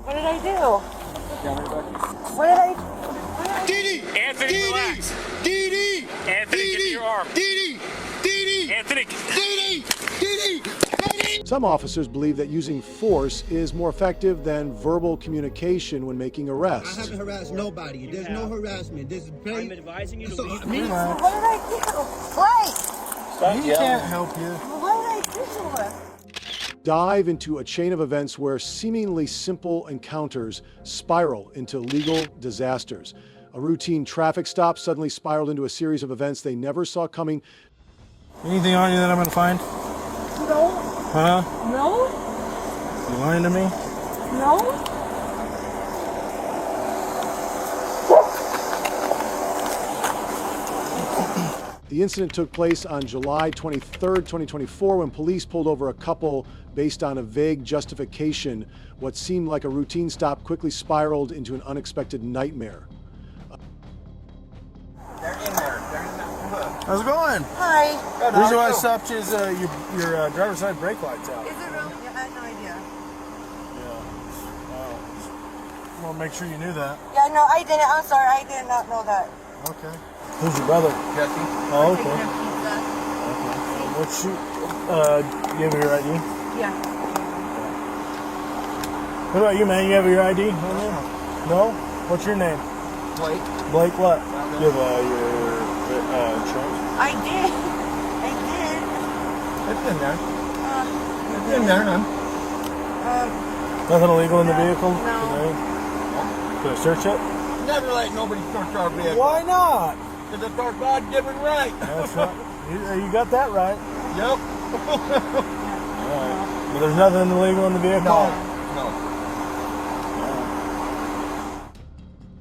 What did I do? What did I do? Dee Anthony, relax. Dee Anthony, give me your arm. Dee Anthony. Dee Some officers believe that using force is more effective than verbal communication when making I arrests. haven't harassed nobody. There's no harassment. This is very... I'm advising you to leave. What did I do? Why? He can't help you. What did I do? Dive into a chain of events where seemingly simple encounters spiral into legal disasters. A routine traffic stop suddenly spiraled into a series of events they never saw coming. Anything on you that I'm gonna find? No. Huh? No. You lying to me? No. The incident took place on July 23rd, 2024, when police pulled over a couple based on a vague justification. What seemed like a routine stop quickly spiraled into an unexpected nightmare. They're in there. They're in there. How's it going? Hi. Good, The reason how why are I you? stopped you is your driver's side brake light's out. Is it really? I had no idea. Yeah. Well, make sure you knew that. Yeah, no, I didn't. I'm sorry. I did not know that. Okay. Who's your brother? Jesse. Oh, Taking okay. a pizza. What's your, you have your ID? Yeah. What about you, man? You have your ID on there? No? What's your name? Blake. Blake what? You have your insurance? I did. I did. It's in there. It's in there, huh? Nothing illegal in the vehicle? No. Today? Can I search it? Never let nobody search our vehicle. Why not? Because it's our God-given right. That's right. You got that right. Yep. Alright. But there's nothing illegal in the vehicle? No.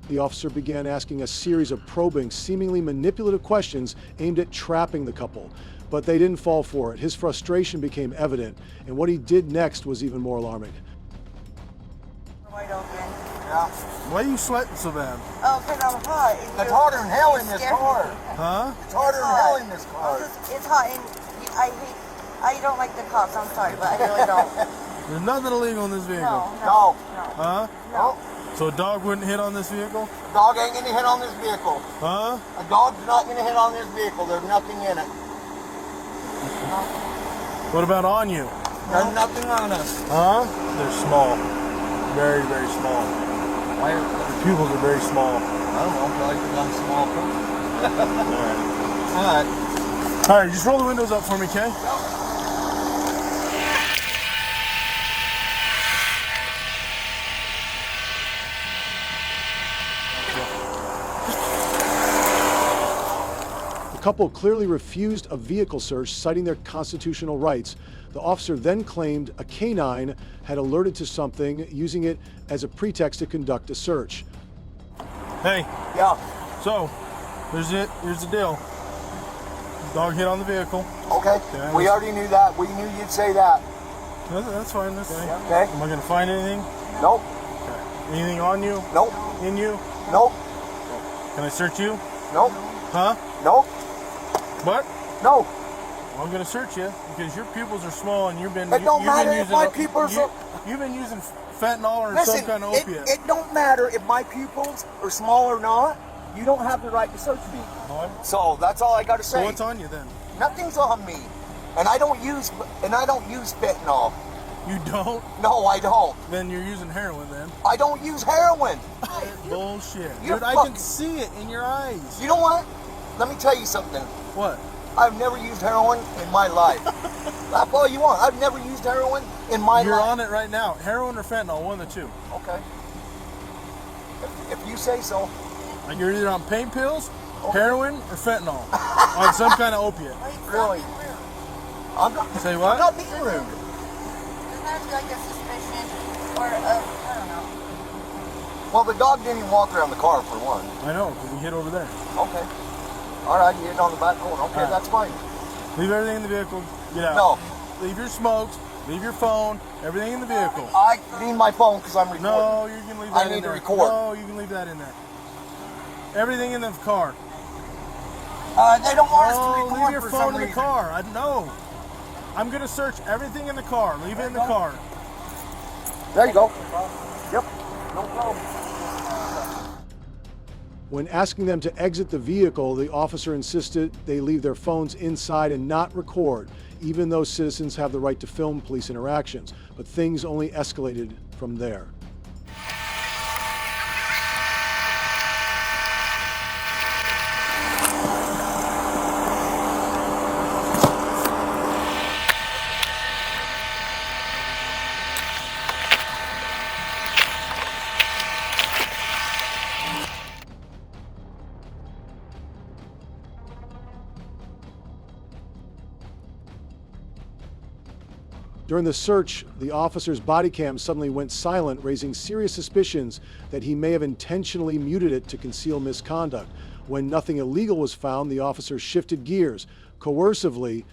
The officer began asking a series of probing, seemingly manipulative questions aimed at trapping the couple. But they didn't fall for it. His frustration became evident, and what he did next was even more alarming. Wide open. Yeah. Why are you sweating so bad? Oh, because I'm hot. and It's you- harder than hell in you this scared me. car. Huh? It's harder than hell in this car. It's hot, and I don't like the cops. I'm sorry, but I really don't. There's nothing illegal in this vehicle. No. No. Huh? No. So a dog wouldn't hit on this vehicle? A dog ain't gonna hit on this vehicle. Huh? A dog's not gonna hit on this vehicle. There's nothing in it. What about on you? There's nothing on us. Huh? They're small. Very, very small. Why are, The pupils are very small. I don't know, probably because I'm small. Alright. Alright, just roll the windows up for me, okay? The couple clearly refused a vehicle search, citing their constitutional rights. The officer then claimed a canine had alerted to something, using it as a pretext to conduct a search. Hey, Yeah. so, here's it. Here's the deal. Dog hit on the vehicle. Okay. Okay, We already knew that. We knew you'd say that. That's fine. That's fine. Okay. Am I going to find anything? Nope. Anything on you? Nope. In you? Nope. Can I search you? Nope. Huh? Nope. What? No. Well, I'm going to search you because your pupils are small and you've been. It don't you've been matter if using my pupils are. You've been using fentanyl or Listen, some kind of opiate. it don't matter if my pupils are small or not. You don't have the right to search me. So that's all I got to say. So what's on you then? Nothing's on me, and I don't use fentanyl. You don't? No, I don't. Then you're using heroin then. I don't use heroin. Bullshit. You're Dude, I fucking- can see it in your eyes. You know what? Let me tell you something. What? I've never used heroin in my life. That's all you want. I've never used heroin in my You're life. on it right now. Heroin or fentanyl, one of the two. Okay. If you say so. Like you're either on pain pills, heroin, or fentanyl. On some kind of opiate. Really? I'm not. Say what? I'm not being rude. Doesn't have to be like a suspicion or I don't know. Well, the dog didn't even walk around the car for one. I know, because we hit over there. Okay. All right, you hit on the back corner. Okay, All right. that's fine. Leave everything in the vehicle. Get out. No. Leave your smokes. Leave your phone. Everything in the vehicle. I need my phone because I'm recording. No, you can leave I that in need to there. record. No, you can leave that in there. Everything in the car. They don't want us to No, record leave your for phone some in the reason. car. I'm going to search everything in the car. Leave it in the car. There you go. Yep. No problem. When asking them to exit the vehicle, the officer insisted they leave their phones inside and not record, even though citizens have the right to film police interactions. But things only escalated from there. During the search, the officer's body cam suddenly went silent, raising serious suspicions that he may have intentionally muted it to conceal misconduct. When nothing illegal was found, the officer shifted gears, coercively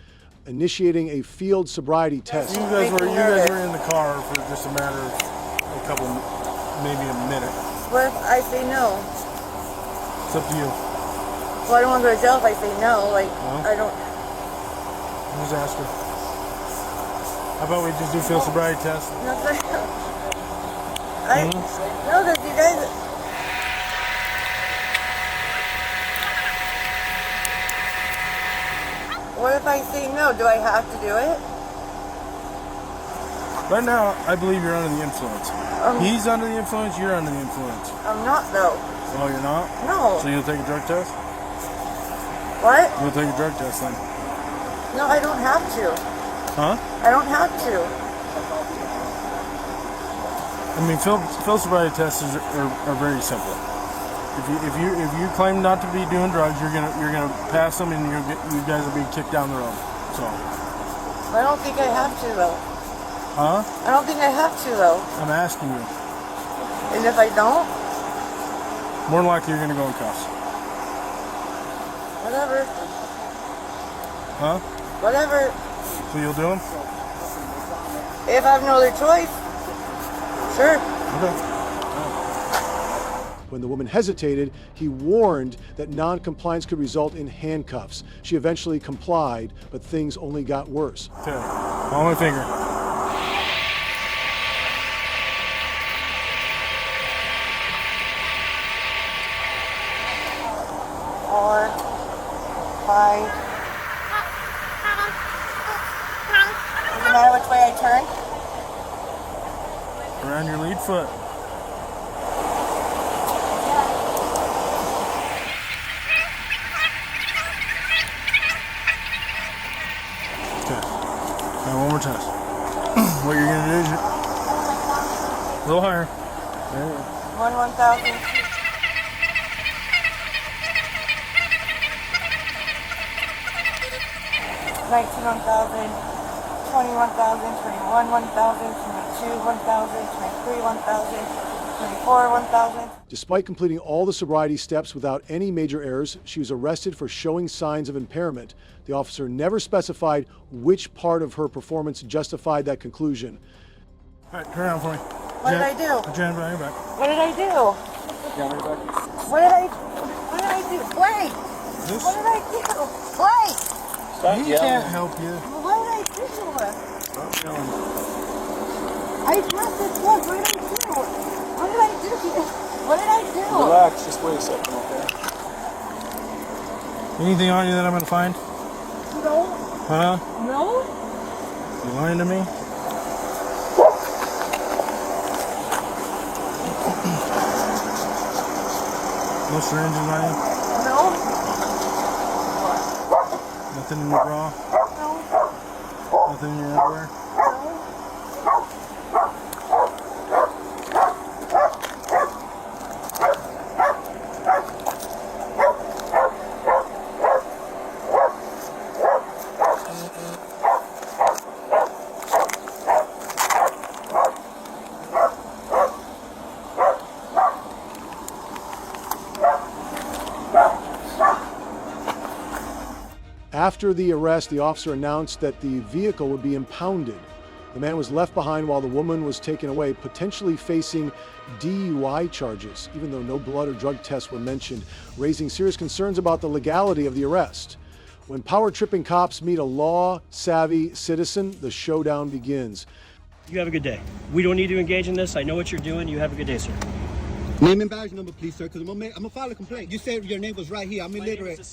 initiating a field sobriety test. You guys were in the car for just a matter of a couple, maybe a minute. What if I say no? It's up to you. Well, I don't want to go to jail if I say no. Like, No? I don't. I'm just asking. How about we just do field sobriety test? No, no, because you guys. What if I say no? Do I have to do it? Right now, I believe you're under the influence. He's under the influence, you're under the influence. I'm not, though. Oh, you're not? No. So you'll take a drug test? What? You'll take a drug test then. No, I don't have to. Huh? I don't have to. I mean, field sobriety tests are very simple. If you claim not to be doing drugs, you're gonna pass them, and you guys will be kicked down the road. So. I don't think I have to, though. Huh? I don't think I have to, though. I'm asking you. And if I don't? More than likely, you're gonna go in cuffs. Whatever. Huh? Whatever. So you'll do them? If I have no other choice. Sure. Okay. When the woman hesitated, he warned that non-compliance could result in handcuffs. She eventually complied, but things only got worse. Okay. Follow my finger. 4, 5. Doesn't matter which way I turn. Around your lead foot. Okay. Now one more test. What you're gonna do is a little higher. There you go. 1,000. 19, 1,000. 20, 1,000. 21, 1,000. 22, 1,000. 23, 1,000. 24, 1,000. Despite completing all the sobriety steps without any major errors, she was arrested for showing signs of impairment. The officer never specified which part of her performance justified that conclusion. All right, turn around for me. What did I do? Put your hand behind your back. What did I do? Yeah, right back. What did I do? Wait! This? What did I do? Wait! He can't help you. What did I do? Stop yelling. I pressed this plug. What did I do? What did I do? What did I do? Relax, just wait a second, okay? Anything on you that I'm gonna find? No. Huh? No? You lying to me? No syringes on you? No? Nothing in your bra? No? Nothing in your underwear? No? After the arrest, the officer announced that the vehicle would be impounded. The man was left behind while the woman was taken away, potentially facing DUI charges, even though no blood or drug tests were mentioned, raising serious concerns about the legality of the arrest. When power-tripping cops meet a law-savvy citizen, the showdown begins. You have a good day. We don't need to engage in this. I know what you're doing. You have a good day, sir. Name and badge number, please, sir, because I'm gonna file a complaint. You said your name was right here. I'm illiterate.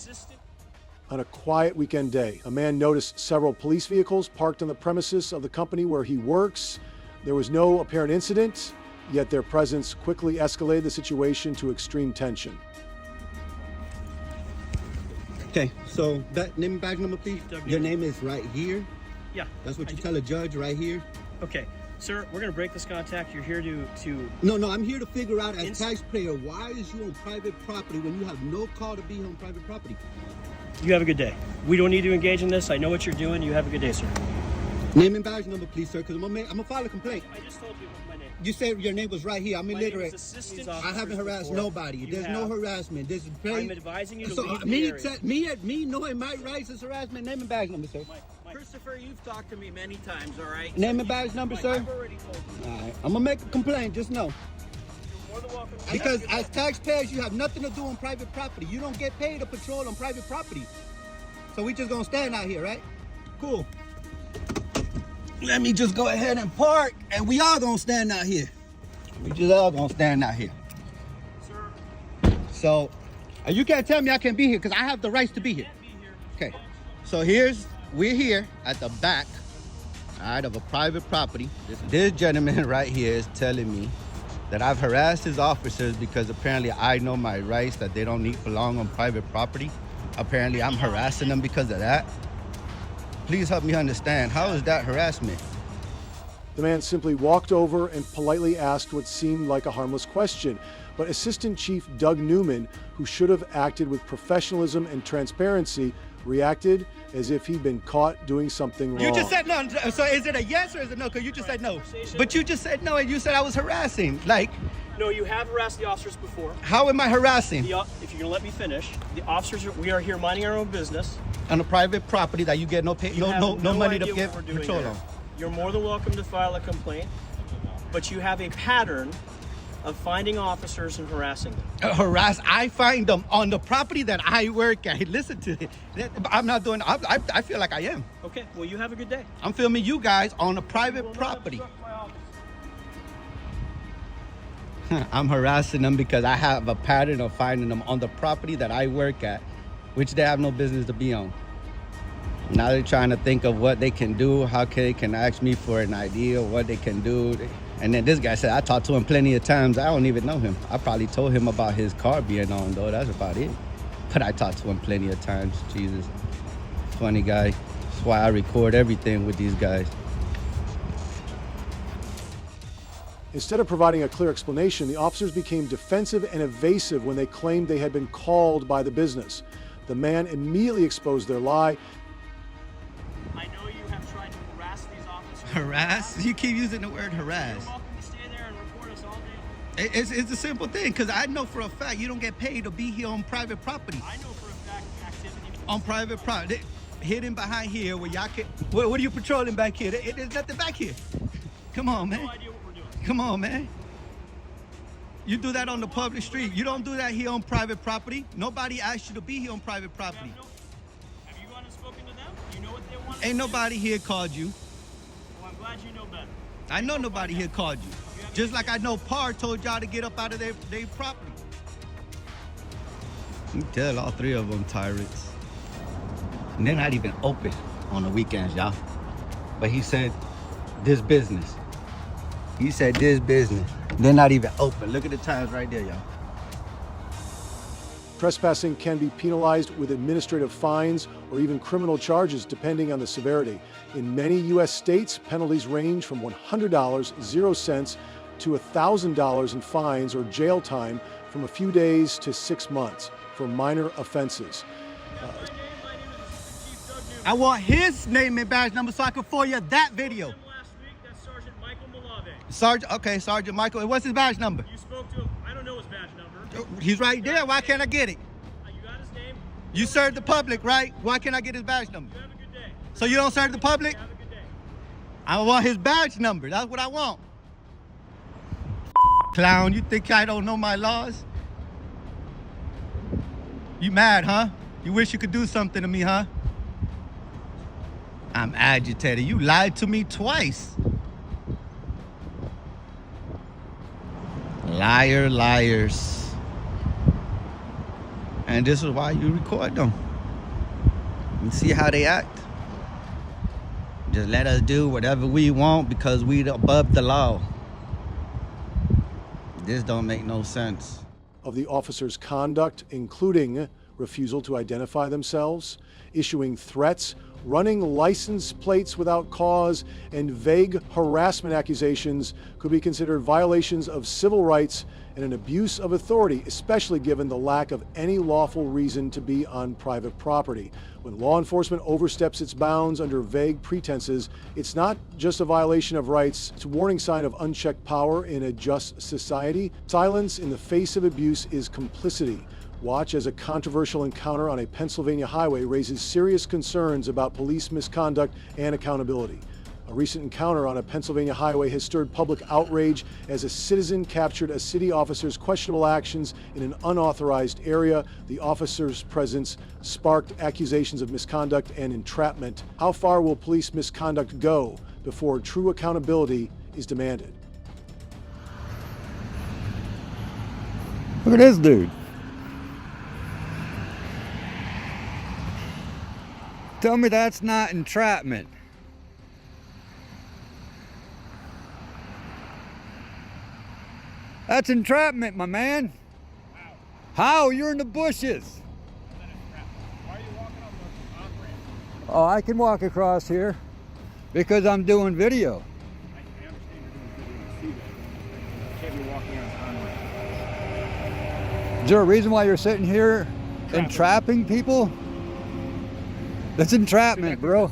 On a quiet weekend day, a man noticed several police vehicles parked on the premises of the company where he works. There was no apparent incident, yet their presence quickly escalated the situation to extreme tension. Okay, so that name and badge number, please. Your name is right here. Yeah. That's what you tell a judge right here. Okay. Sir, we're going to break this contact. You're here to... No, I'm here to figure out as taxpayer, why is you on private property when you have no call to be on private property? You have a good day. We don't need to engage in this. I know what you're doing. You have a good day, sir. Name and badge number, please, sir, because I'm gonna file a complaint. I just told you my name. You said your name was right here. I'm illiterate. I haven't harassed nobody. There's no harassment. This is I'm advising you to leave the area. me knowing my rights is harassment. Name and badge number, sir. Christopher, you've talked to me many times, all right? Name and badge number, sir. I've already told you. All right. I'm gonna make a complaint. Just know. You're more than welcome. Because as taxpayers, you have nothing to do on private property. You don't get paid to patrol on private property. So we just gonna stand out here, right? Cool. Let me just go ahead and park, and we all gonna stand out here. We just all gonna stand out here. Sir. So, you can't tell me I can't be here because I have the rights to be here. Okay. So we're here at the back, all right, of a private property. This gentleman right here is telling me that I've harassed his officers because apparently I know my rights, that they don't belong on private property. Apparently I'm harassing them because of that. Please help me understand, how is that harassment? The man simply walked over and politely asked what seemed like a harmless question. But Assistant Chief Doug Newman, who should have acted with professionalism and transparency, reacted as if he'd been caught doing something wrong. You just said no. So is it a yes or is it no? Because you just said no. But you just said no and you said I was harassing. Like, No, you have harassed the officers before. how am I harassing? If you're going to let me finish, the officers, we are here minding our own business. On a private property that you get no pay, You have no money to idea get what we're doing patrol there. on. You're more than welcome to file a complaint, but you have a pattern of finding officers and harassing them. I find them on the property that I work at. Listen to it. I'm not doing, I feel like I am. Okay, well, you have a good day. I'm filming you guys on a private property. I'm harassing them because I have a pattern of finding them on the property that I work at, which they have no business to be on. Now they're trying to think of what they can do, how they can ask me for an idea of what they can do. And then this guy said, I talked to him plenty of times. I don't even know him. I probably told him about his car being on, though. That's about it. But I talked to him plenty of times. Jesus. Funny guy. That's why I record everything with these guys. Instead of providing a clear explanation, the officers became defensive and evasive when they claimed they had been called by the business. The man immediately exposed their lie. I know you have tried to harass these officers. Harass? You keep using the word harass. You're welcome to stay there and report us all day. It's a simple thing, because I know for a fact you don't get paid to be here on private property. I know for a fact activity. On private property. Hidden behind here where y'all can... What are you patrolling back here? There's nothing back here. Come on, man. No idea what we're doing. Come on, man. You do that on the public street. You don't do that here on private property. Nobody asked you to be here on private property. Have you gone and spoken to them? Do you know what they want? Ain't nobody here called you. Well, I'm glad you know better. I know nobody here called you. Just like I know Parr told y'all to get up out of their property. You can tell all three of them tyrants. And they're not even open on the weekends, y'all. But he said, this business. He said, this business. They're not even open. Look at the times right there, y'all. Trespassing can be penalized with administrative fines or even criminal charges depending on the severity. In many U.S. states, penalties range from $100, 0 cents, to $1,000 in fines or jail time from a few days to 6 months for minor offenses. I want his name and badge number so I can forward you that video. Last week, that's Sergeant Michael Malave. Sergeant Michael. And what's his badge number? You spoke to him. I don't know his badge number. He's right there. Why can't I get it? You got his name. You serve the public, right? Why can't I get his badge number? You have a good day. So you don't serve the public? Have a good day. I want his badge number. That's what I want. Clown, you think I don't know my laws? You mad, huh? You wish you could do something to me, huh? I'm agitated. You lied to me twice. Liar, liars. And this is why you record them. You see how they act. Just let us do whatever we want because we above the law. This don't make no sense. Of the officers' conduct, including refusal to identify themselves, issuing threats, running license plates without cause, and vague harassment accusations could be considered violations of civil rights and an abuse of authority, especially given the lack of any lawful reason to be on private property. When law enforcement oversteps its bounds under vague pretenses, it's not just a violation of rights, it's a warning sign of unchecked power in a just society. Silence in the face of abuse is complicity. Watch as a controversial encounter on a Pennsylvania highway raises serious concerns about police misconduct and accountability. A recent encounter on a Pennsylvania highway has stirred public outrage as a citizen captured a city officer's questionable actions in an unauthorized area. The officer's presence sparked accusations of misconduct and entrapment. How far will police misconduct go before true accountability is demanded? Look at this dude. Tell me that's not entrapment. That's entrapment, my man. How? You're in the bushes. Why are you walking on the on-ramp? Oh, I can walk across here because I'm doing video. I understand you're doing video and see that. You can't be walking on the on-ramp. Is there a reason why you're sitting here entrapping people? That's entrapment, bro.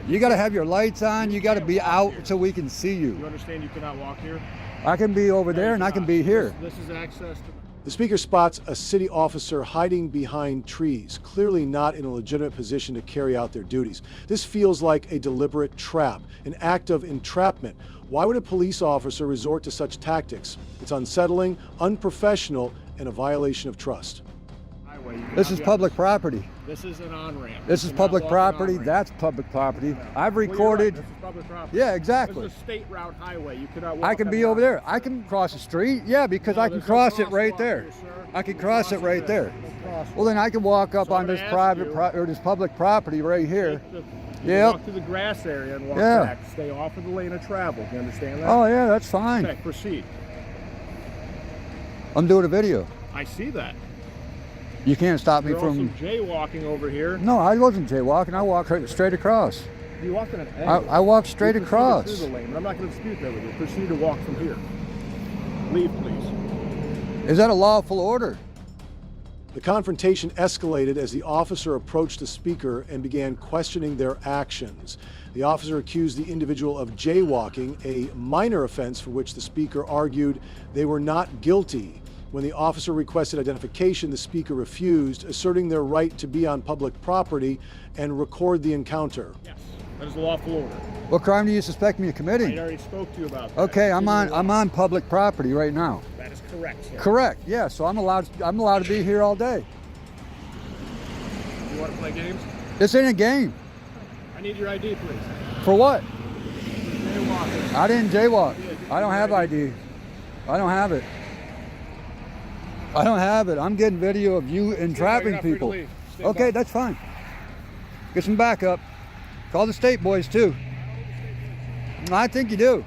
You gotta have your lights on, you gotta be out so we can see You you. understand you cannot walk here? I can be over there and I can be here. This is access to... The speaker spots a city officer hiding behind trees, clearly not in a legitimate position to carry out their duties. This feels like a deliberate trap, an act of entrapment. Why would a police officer resort to such tactics? It's unsettling, unprofessional, and a violation of trust. This is public property. This is an on-ramp. This is public property. That's public property. I've recorded. This is public property. Yeah, exactly. This is a state route highway. You cannot walk I can on be the over there. on-ramp. I can cross the street. Yeah, because No, I can there's no cross it right crosswalk there. here, sir. I can No cross it right there. No crosswalk. Well, then I can walk up So on I'm this gonna private ask you- or this public property right here. You Yep. walk through the grass area and walk Yeah. back. Stay off of the lane of travel. You understand that? Oh yeah, that's fine. Okay, proceed. I'm doing a video. I see that. You can't stop me You're also from. jaywalking over here. No, I wasn't jaywalking. I walked straight across. You walked in an angle. I walked straight You proceeded across. through the lane, but I'm not going to dispute that with you. Proceed to walk from here. Leave, please. Is that a lawful order? The confrontation escalated as the officer approached the speaker and began questioning their actions. The officer accused the individual of jaywalking, a minor offense for which the speaker argued they were not guilty. When the officer requested identification, the speaker refused, asserting their right to be on public property and record the encounter. Yes, that is a lawful order. What crime do you suspect me of I committing? already spoke to you about that. Okay, I'm on public property right now. That is correct, sir. Correct. Yeah, so I'm allowed to be here all day. You want to play games? This ain't a game. I need your ID, please. For what? Jaywalking. I didn't jaywalk. I don't have ID. I don't have it. I don't have it. I'm getting video of you entrapping not free to people. leave. Stay Okay, by. that's fine. Get some backup. Call the state boys too. I think you do.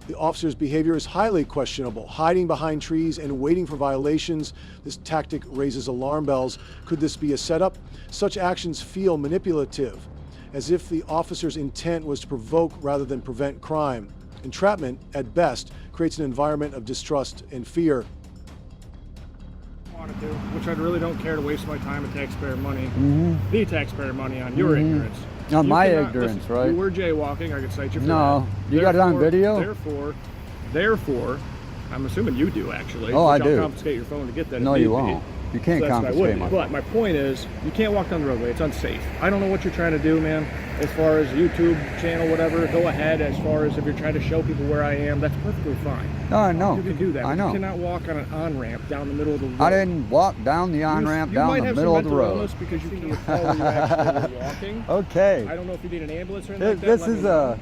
The officer's behavior is highly questionable, hiding behind trees and waiting for violations. This tactic raises alarm bells. Could this be a setup? Such actions feel manipulative, as if the officer's intent was to provoke rather than prevent crime. Entrapment, at best, creates an environment of distrust and fear. Want to do, which I really don't care to waste my time and taxpayer money, the taxpayer money on your ignorance. On You my cannot- ignorance, listen, right? You were jaywalking. I could cite you for No. that. You got it on video? Therefore, I'm assuming you do actually. Oh, I which I'll do. confiscate your phone to get that. No, if you need be. won't. You can't So that's what I confiscate wouldn't. money. But my point is, you can't walk down the roadway. It's unsafe. I don't know what you're trying to do, man. As far as YouTube channel, whatever, go ahead. As far as if you're trying to show people where I am, that's perfectly fine. No, I know. You can do that. I but know. You cannot walk on an on-ramp down the middle of the road. I didn't walk down the on-ramp down the middle of the road. You might have some mental illness because you can't tell where you actually were walking. Okay. I don't know if you need an ambulance or anything like that.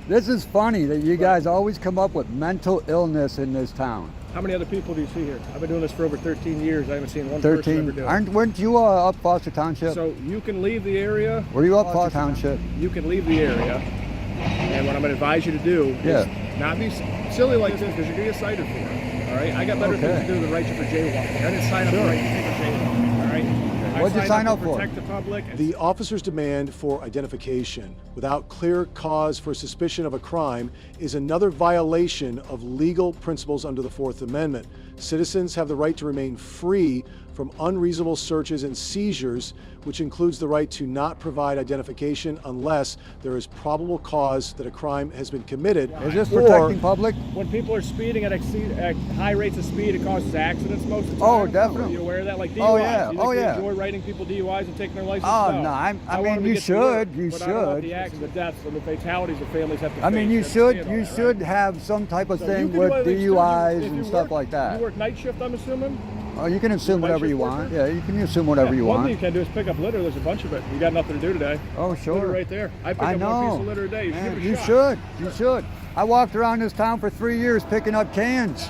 This is funny that you guys always come up with mental illness in this town. How many other people do you see here? I've been doing this for over 13 years. I haven't seen one person ever do it. Weren't you up Foster Township? So you can leave the area. Were you up Foster Township? You can leave the area. And what I'm going to advise you to do is not be silly like this, because you're going to get cited for it. All right? I got better things to do than write you for jaywalking. I didn't sign up to write you for jaywalking. All right? What'd you sign up for? Protect the public. The officer's demand for identification without clear cause for suspicion of a crime is another violation of legal principles under the Fourth Amendment. Citizens have the right to remain free from unreasonable searches and seizures, which includes the right to not provide identification unless there is probable cause that a crime has been committed. Is this protecting public? When people are speeding at high rates of speed, it causes accidents most of the time. Oh, definitely. Are you aware of that? Like DUIs. Oh, yeah. You Oh, yeah. enjoy writing people DUIs and taking their license? Oh, no. I mean, you should. You but I don't want should. the accidents, the deaths, and the fatalities the families have to I mean, face. you should have some type of So thing you can with do other things too. DUIs If and you stuff work- like that. You work night shift, I'm assuming? Oh, you can assume Night whatever shift you worker? want. Yeah, you can assume whatever you One want. thing you can do is pick up litter. There's a bunch of it. You got nothing to do today. Oh, Litter sure. right there. I pick I up know. one piece of litter a day. You should Man, give it a you shot. should. You should. I walked around this town for 3 years picking up cans.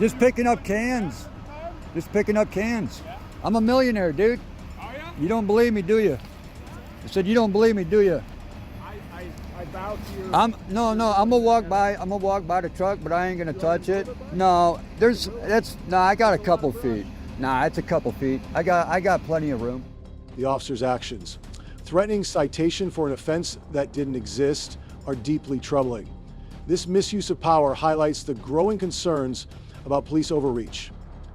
Just picking up cans. Just picking up cans. I'm a millionaire, dude. You don't believe me, do you? I said, you don't believe me, do you? I bow to your... I'm gonna walk by the truck, but I ain't gonna touch it. No, I got a couple feet. Nah, it's a couple feet. I got plenty of room. The officer's actions, threatening citation for an offense that didn't exist, are deeply troubling. This misuse of power highlights the growing concerns about police overreach.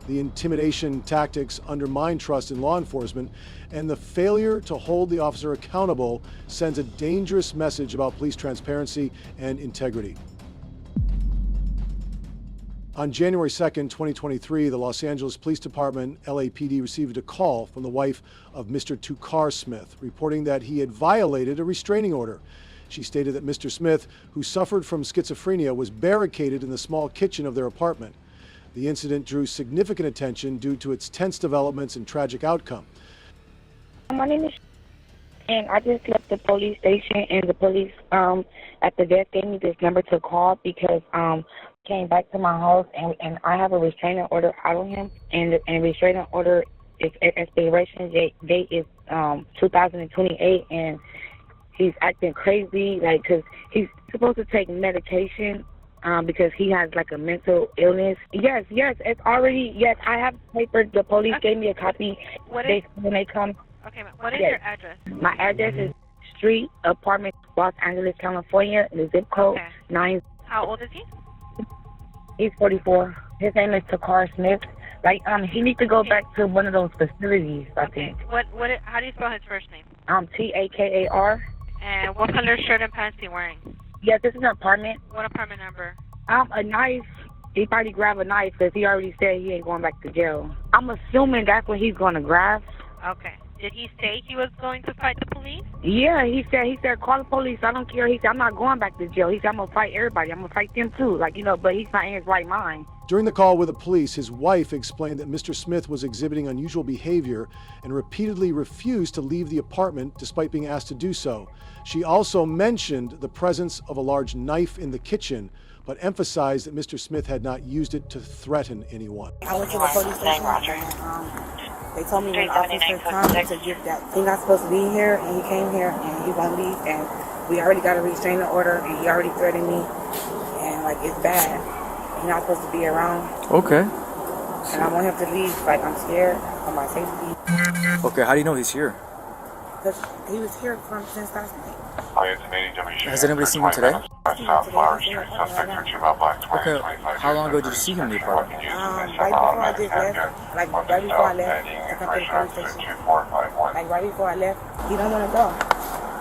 The intimidation tactics undermine trust in law enforcement, and the failure to hold the officer accountable sends a dangerous message about police transparency and integrity. On January 2nd, 2023, the Los Angeles Police Department, LAPD, received a call from the wife of Mr. Tukar Smith, reporting that he had violated a restraining order. She stated that Mr. Smith, who suffered from schizophrenia, was barricaded in the small kitchen of their apartment. The incident drew significant attention due to its tense developments and tragic outcome. My name is and I just left the police station, and the police at the desk gave me this number to call because came back to my house, and I have a restraining order out on him, and the restraining order is expiration date is 2028, and he's acting crazy, like, because he's supposed to take medication because he has like a mental illness. Yes, it's already, yes, I have paper. The police gave me a copy. When they come. Okay, what is your address? My address is Street, Apartment, Los Angeles, California. The zip code 9. How old is he? He's 44. His name is Tukar Smith. Like, he needs to go back to one of those facilities, I think. How do you spell his first name? Takar. And what color shirt and pants is he wearing? Yes, this is an apartment. What apartment number? A knife. He probably grabbed a knife because he already said he ain't going back to jail. I'm assuming that's what he's going to grab. Okay. Did he say he was going to fight the police? Yeah, he said, call the police. I don't care. He said, I'm not going back to jail. He said, I'm going to fight everybody. I'm going to fight them too. Like, but he's not in his right mind. During the call with the police, his wife explained that Mr. Smith was exhibiting unusual behavior and repeatedly refused to leave the apartment despite being asked to do so. She also mentioned the presence of a large knife in the kitchen, but emphasized that Mr. Smith had not used it to threaten anyone. I went to the police station. They told me when the officer comes to get that thing I'm supposed to be here, and he came here and he won't leave, and we already got a restraining order, and he already threatened me, and like, it's bad. He's not supposed to be around. Okay. And I want him to leave. Like, I'm scared for my safety. Okay, how do you know he's here? Because he was here since last night. Has anybody seen him today? Okay, how long ago did you see him in the apartment? Right before I just left. Like, right before I left to come to the police station. Like, right before I left, he don't want to go.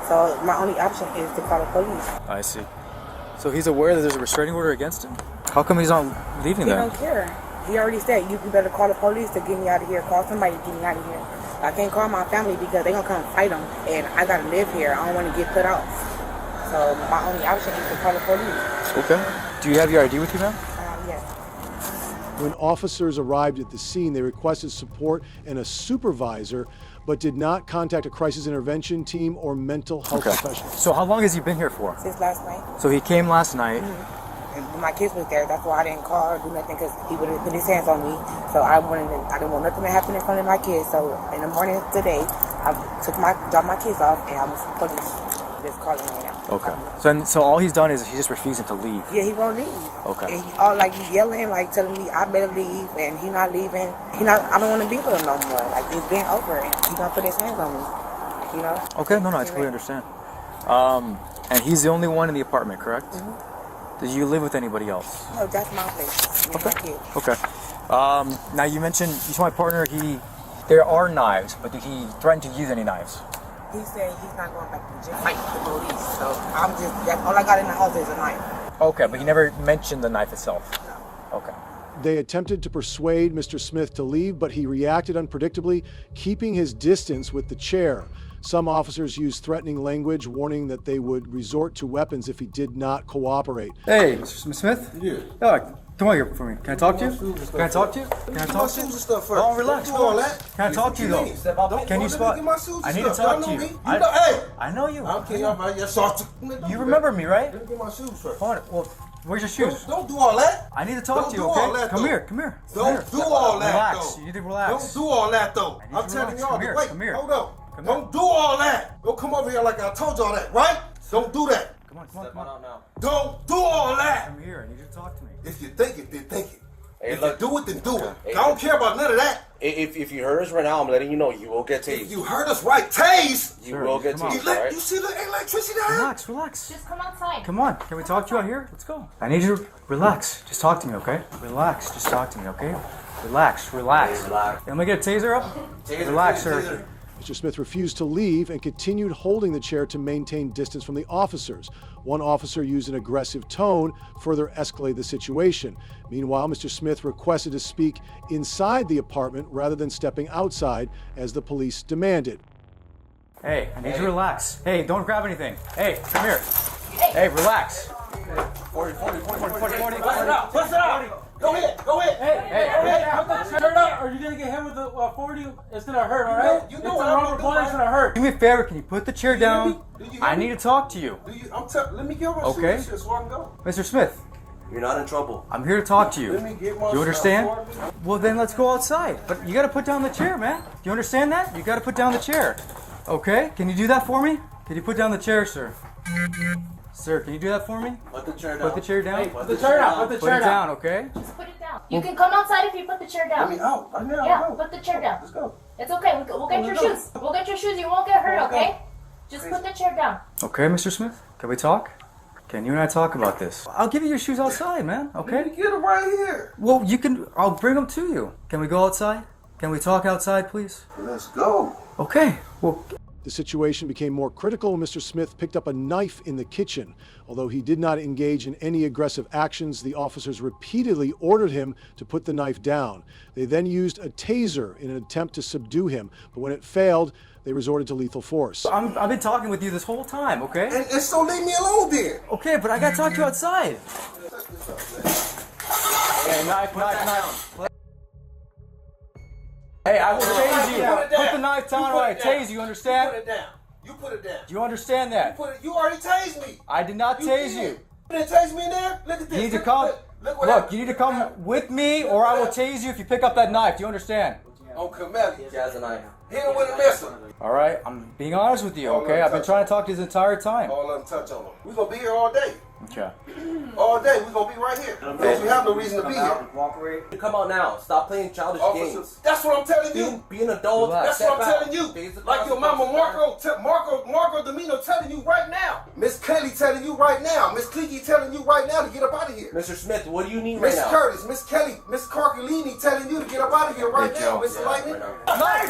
So my only option is to call the police. I see. So he's aware that there's a restraining order against him? How come he's not leaving He then? don't care. He already said, you better call the police to get me out of here. Call somebody to get me out of here. I can't call my family because they're going to come fight them. And I got to live here. I don't want to get put out. So my only option is to call the police. Okay. Do you have your ID with you, ma'am? Yes. When officers arrived at the scene, they requested support and a supervisor, but did not contact a crisis intervention team or mental health professional. So how long has he been here for? Since last night. So he came last night. And when my kids was there, that's why I didn't call or do nothing, because he would have put his hands on me. So I didn't want nothing to happen in front of my kids. So in the morning today, I dropped my kids off, and I was police just calling me now. Okay. So all he's done is he's just refusing to leave. Yeah, he won't leave. Okay. And he all like yelling, like telling me I better leave, and he not leaving. I don't want to be with him no more. Like it's been over, and he gonna put his hands on me. You know? Okay. No, I totally understand. And he's the only one in the apartment, correct? Mm-hmm. Did you live with anybody else? No, that's my place. With my kids. Okay. Now you mentioned my partner. There are knives, but did he threaten to use any knives? He said he's not going back to jail. Fight the police. So all I got in the house is a knife. Okay, but he never mentioned the knife itself. No. Okay. They attempted to persuade Mr. Smith to leave, but he reacted unpredictably, keeping his distance with the chair. Some officers used threatening language, warning that they would resort to weapons if he did not cooperate. Hey, Mr. Smith? Yeah. Come on here for me. Can I talk to you? Can I talk to you? Can I talk to you? Oh, relax. Can I talk to you though? Can you spot? I need to talk to you. I know you. You remember me, right? Let me get my shoes first. Hold on. Well, where's your shoes? Don't do all that. I need to talk to you, Don't do okay? all that, Come though. here. Come here. Don't do all that, Relax. though. You need to relax. Don't do all that, though. I'm telling y'all. Wait, hold up. Don't do all that. Don't come over here like I told y'all that, right? Don't do that. Come on. Don't do all that. Come here. I need you to talk to me. If you think it, then think it. Hey, if look, you do it, then do it. Hey, I don't care about none of that. If you hurt us right now, I'm letting you know you will get tased. If you hurt us right, tased. You will get tased, all right? You see the electricity down here? Relax. Just come outside. Come on. Can we talk to you out here? Let's go. I need you to relax. Just talk to me, okay? Relax. Just talk to me, okay? Relax. Hey, relax. Let me get a taser up. Relax, sir. Mr. Smith refused to leave and continued holding the chair to maintain distance from the officers. One officer used an aggressive tone, further escalated the situation. Meanwhile, Mr. Smith requested to speak inside the apartment rather than stepping outside, as the police demanded. Hey, I need you to relax. Hey, don't grab anything. Hey, come here. Hey, relax. 40. Push it out. Go ahead. Hey. Put the shirt up, or you're gonna get hit with the 40. It's gonna hurt, all right? You It's know a what I'm rubber gonna bullet, do, it's gonna hurt. Do me a favor, can you put the chair down? I need to talk to you. Let me get my Okay. shoes so I can go. Mr. Smith, You're not in trouble. I'm here to talk to you. Let me get my You understand? stuff. Well, then let's go outside. But you gotta put down the chair, man. You understand that? You gotta put down the chair. Okay? Can you do that for me? Can you put down the chair, sir? Sir, can you do that for me? Put the chair down. Put the chair down. Put the chair down. Put it down, okay? Just put it down. You can come outside if you put the chair down. Let me out. I know. Yeah, put the chair down. Let's go. It's okay. We'll get your shoes. We'll get your shoes. You won't get hurt, okay? Just put the chair down. Okay, Mr. Smith? Can we talk? Can you and I talk about this? I'll give you your shoes outside, man, okay? Let me get them right here. Well, I'll bring them to you. Can we go outside? Can we talk outside, please? Let's go. Okay, well... The situation became more critical when Mr. Smith picked up a knife in the kitchen. Although he did not engage in any aggressive actions, the officers repeatedly ordered him to put the knife down. They then used a taser in an attempt to subdue him, but when it failed, they resorted to lethal force. I've been talking with you this whole time, okay? And so leave me alone then. Okay, but I gotta talk to you outside. Hey, knife. Hey, I will tase you. Put the knife down or I tase you, understand? Put it down. You put it down. Do you understand that? You already tased me. I did not tase you. You didn't tase me in there? Look at this. You need to come. Look, you need to come with me or I will tase you if you pick up that knife. Do you understand? On Camellia. He has a knife. Hit him with a missile. All right, I'm being honest with you, okay? I've been trying to talk to you this entire time. All of them touch on him. We're going to be here all day. Okay. All day. We're going to be right here. Because we have no reason to be here. Cooperate. Come out now. Stop playing childish games. That's what I'm telling you. Be an adult. That's what I'm telling you. Like your mama Marco Domino telling you right now. Miss Kelly telling you right now. Miss Clicky telling you right now to get up out of here. Mr. Smith, what do you need right Miss now? Curtis, Miss Kelly, Miss Carcolini telling you to get up out of here right now. Mr. Lightning. Knife!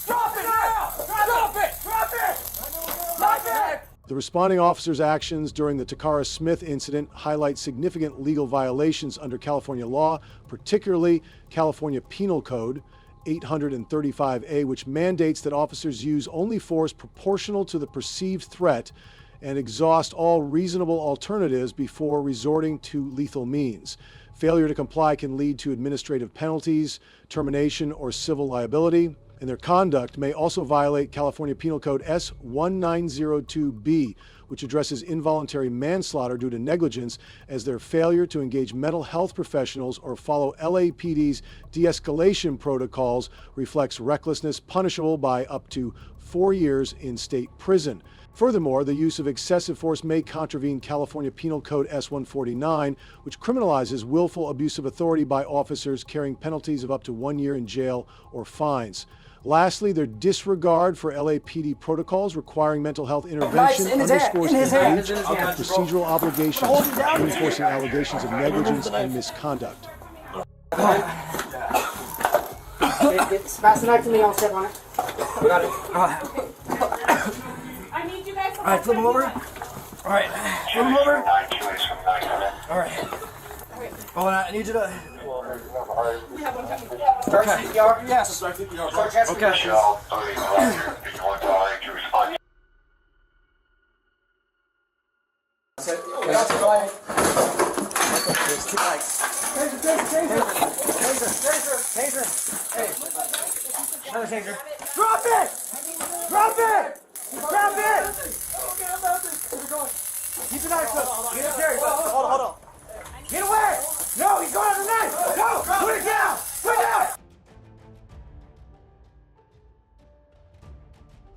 Drop it now! Drop it! Drop it! The responding officer's actions during the Tukar Smith incident highlight significant legal violations under California law, particularly California Penal Code 835A, which mandates that officers use only force proportional to the perceived threat and exhaust all reasonable alternatives before resorting to lethal means. Failure to comply can lead to administrative penalties, termination, or civil liability, and their conduct may also violate California Penal Code S1902B, which addresses involuntary manslaughter due to negligence, as their failure to engage mental health professionals or follow LAPD's de-escalation protocols reflects recklessness punishable by up to 4 years in state prison. Furthermore, the use of excessive force may contravene California Penal Code S149, which criminalizes willful abuse of authority by officers, carrying penalties of up to 1 year in jail or fines. Lastly, their disregard for LAPD protocols requiring mental health intervention underscores the breach of procedural obligations, reinforcing allegations of negligence and misconduct. Pass the knife to me, I'll step on it. Got it. I need you guys to Alright, flip him over. Alright, flip him over. Alright. Oh, and I need you to... We have one coming. Start CPR? Yes. Start CPR. Start chest compressions. Taser. Hey. Another taser. Drop it! Drop it! Drop it! Okay, I'm out there. Keep the knife close. Get it, Jerry. Hold on. Get away! No, he's going on the knife! No! Put it down! Put it down!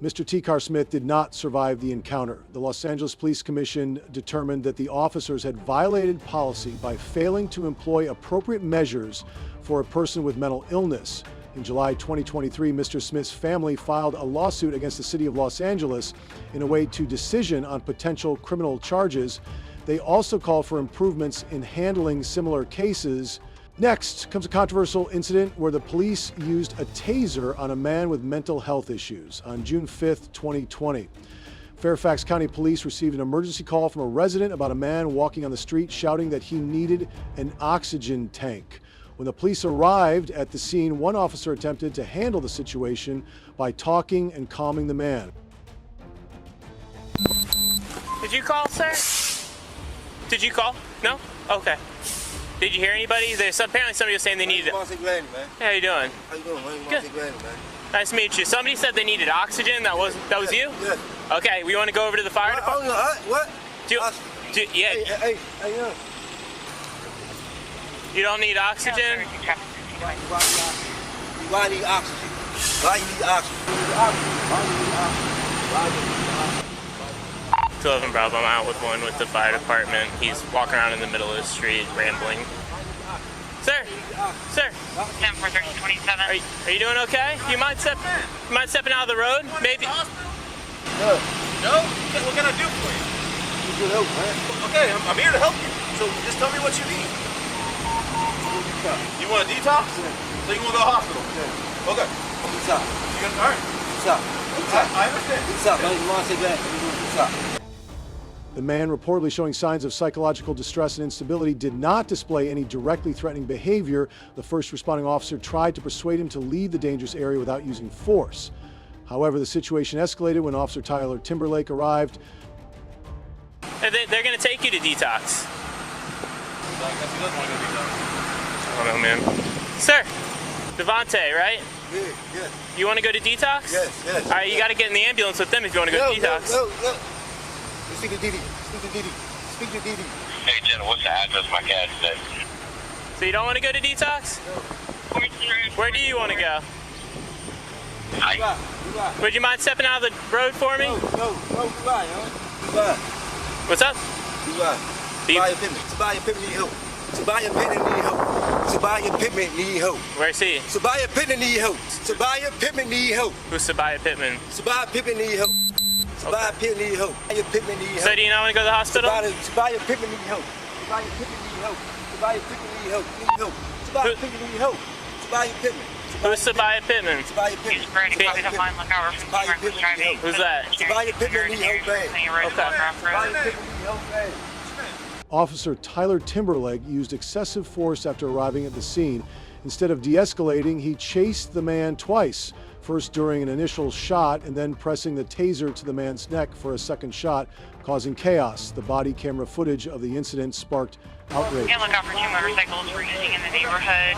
Mr. Tukar Smith did not survive the encounter. The Los Angeles Police Commission determined that the officers had violated policy by failing to employ appropriate measures for a person with mental illness. In July 2023, Mr. Smith's family filed a lawsuit against the city of Los Angeles in a way to decision on potential criminal charges. They also called for improvements in handling similar cases. Next comes a controversial incident where the police used a taser on a man with mental health issues on June 5th, 2020. Fairfax County Police received an emergency call from a resident about a man walking on the street shouting that he needed an oxygen tank. When the police arrived at the scene, one officer attempted to handle the situation by talking and calming the man. Did you call, sir? Did you call? No? Okay. Did you hear anybody? Apparently somebody was saying they needed it. Man. Hey, how you doing? How you doing, man? Good. Man. Nice to meet you. Somebody said they needed oxygen. That was you? Yeah. Okay, we want to go over to the fire department? What? Yeah. Hey, You don't need oxygen? Why you need oxygen? Why you need oxygen? 211 Bravo, I'm out with one with the fire department. He's walking around in the middle of the street, rambling. Sir! 10-4-13-27. Are you doing okay? You mind stepping out of the road? Maybe. No? What can I do for you? You good help, man. Okay, I'm here to help you. So just tell me what you need. You want a detox? So you want to go to the hospital? Okay. What's up? All right. What's up? I understand. What's up, man? You want to say that? What's up? The man, reportedly showing signs of psychological distress and instability, did not display any directly threatening behavior. The first responding officer tried to persuade him to leave the dangerous area without using force. However, the situation escalated when Officer Tyler Timberlake arrived. They're going to take you to detox. I don't know, man. Sir, Devontae, right? Yeah. You want to go to detox? Yes. All right, you got to get in the ambulance with them if you want to go to detox. No. Speak to Didi. Hey, Jen, what's the address of my cat today? So you don't want to go to detox? No. Where do you want to go? Dubai. Would you mind stepping out of the road for me? No, Dubai, huh? What's up? Dubai. Sabaya Pittman need help. Sabaya Pittman need help. Where's he? Sabaya Pittman need help. Sabaya Pittman need help. Who's Sabaya Pittman? Sabaya Pittman need help. Sabaya Pittman need help. Sabaya Pittman need help. So do you not want to go to the hospital? Sabaya Pittman need help. Sabaya Pittman need help. Sabaya Pittman need help. Sabaya Pittman need help. Sabaya Pittman. Who's Tobias Pittman? Tobias Pittman. Who's that? Tobias Pittman need help bad. Tobias Pittman need help bad. Officer Tyler Timberlake used excessive force after arriving at the scene. Instead of de-escalating, he chased the man twice, first during an initial shot and then pressing the taser to the man's neck for a second shot, causing chaos. The body camera footage of the incident sparked outrage. Yeah, look out for 2 motorcycles we're using in the neighborhood.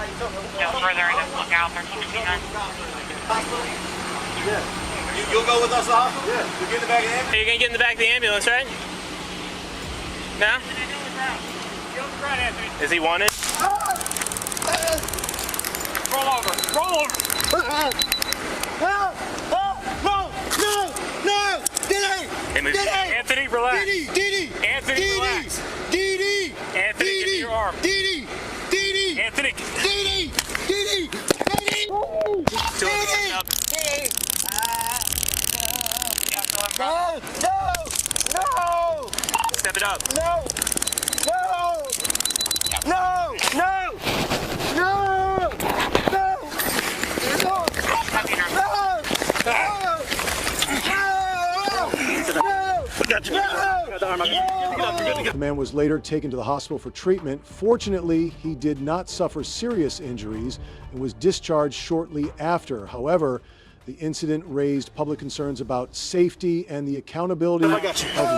No further, just look out, 1359. You'll go with us to the hospital? Yeah. You'll get in the back of the ambulance? You're gonna get in the back of the ambulance, right? No? Is he wanted? Roll over. Roll over. No. Anthony, relax. Didi. Anthony, relax. Didi. Anthony, give me your arm. Didi. Anthony. Didi. No. Step it up. No. The man was later taken to the hospital for treatment. Fortunately, he did not suffer serious injuries and was discharged shortly after. However, the incident raised public concerns about safety and the accountability of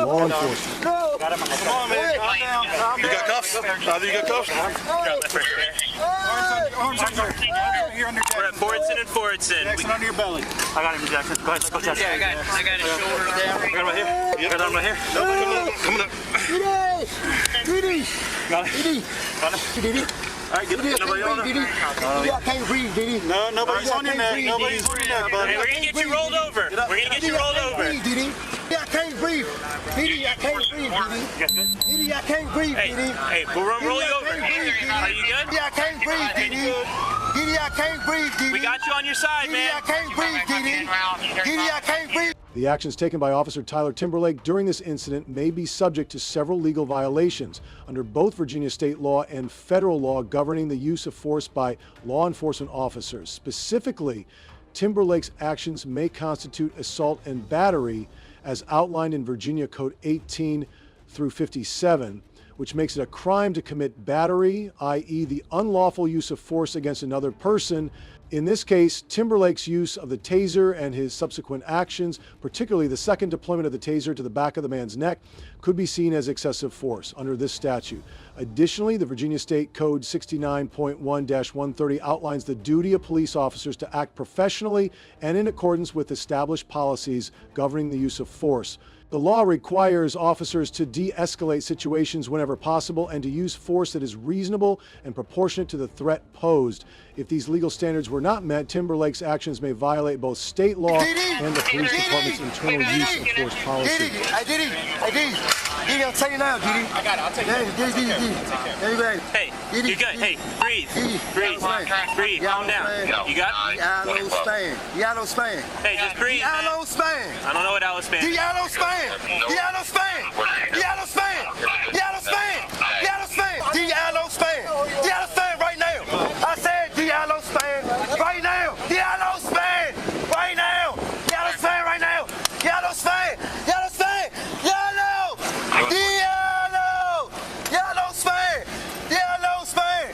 law enforcement. Got him. Come on, man. Calm down. You got cuffs? You got cuffs? Arms under here under Jackson. We're at Fordson and Fordson. Jackson under your belly. I got him, Jackson. Go ahead, let's go, Jackson. Yeah, I got his shoulders down. I got him right here. You got him right here. No, coming up. Didi. Got it. Didi. All right, get up. Nobody on Didi. I can't breathe, Didi. No, nobody's on your neck. Nobody's on your neck, buddy. Hey, we're gonna get you rolled over. We're gonna get you rolled over. Didi. I can't breathe. Didi, I can't breathe, Didi. Didi, I can't breathe, Didi. Hey, we'll roll you over. Are you good? Didi, I can't breathe, Didi. Didi, I can't breathe, Didi. We got you on your side, Didi, man. I can't breathe, Didi. Didi, I can't breathe. The actions taken by Officer Tyler Timberlake during this incident may be subject to several legal violations under both Virginia state law and federal law governing the use of force by law enforcement officers. Specifically, Timberlake's actions may constitute assault and battery as outlined in Virginia Code 18 through 57, which makes it a crime to commit battery, i.e. the unlawful use of force against another person. In this case, Timberlake's use of the taser and his subsequent actions, particularly the second deployment of the taser to the back of the man's neck, could be seen as excessive force under this statute. Additionally, the Virginia State Code 69.1-130 outlines the duty of police officers to act professionally and in accordance with established policies governing the use of force. The law requires officers to de-escalate situations whenever possible and to use force that is reasonable and proportionate to the threat posed. If these legal standards were not met, Timberlake's actions may violate both state law and the police department's internal use of force policy. Didi, I'll tell you now, Didi. I got it. I'll take care of it. Didi. Hey, you're good. Hey, breathe. Breathe. Calm down. You got it? Yellow span. Hey, just breathe. Yellow span. I don't know what Alice span. Yellow span. Yellow span. Yellow span. Yellow span. Yellow span. Yellow span. Yellow span right now. I said yellow span right now. Yellow span right now. Yellow span right now. Yellow span. Yellow span. Yellow. Yellow span. Yellow span.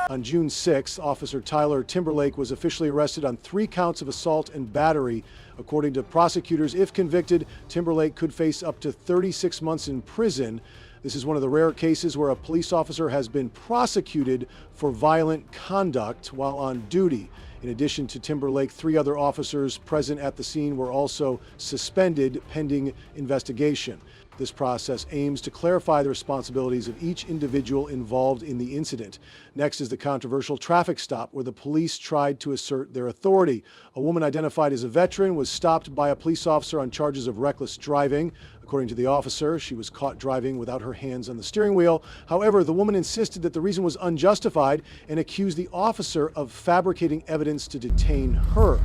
On June 6th, Officer Tyler Timberlake was officially arrested on 3 counts of assault and battery. According to prosecutors, if convicted, Timberlake could face up to 36 months in prison. This is one of the rare cases where a police officer has been prosecuted for violent conduct while on duty. In addition to Timberlake, 3 other officers present at the scene were also suspended pending investigation. This process aims to clarify the responsibilities of each individual involved in the incident. Next is the controversial traffic stop where the police tried to assert their authority. A woman identified as a veteran was stopped by a police officer on charges of reckless driving. According to the officer, she was caught driving without her hands on the steering wheel. However, the woman insisted that the reason was unjustified and accused the officer of fabricating evidence to detain her.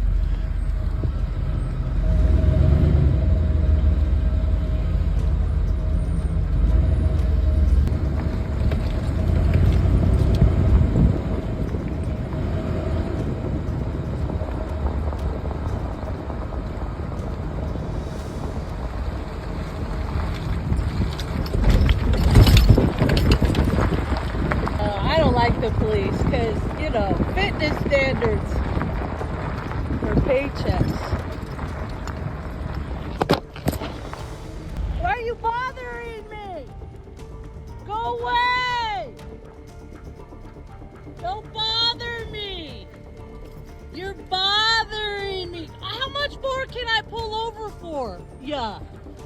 police because, you know, fitness standards for paychecks. Why are you bothering me? Go away! Don't bother me! You're bothering me. How much more can I pull over for? Yeah.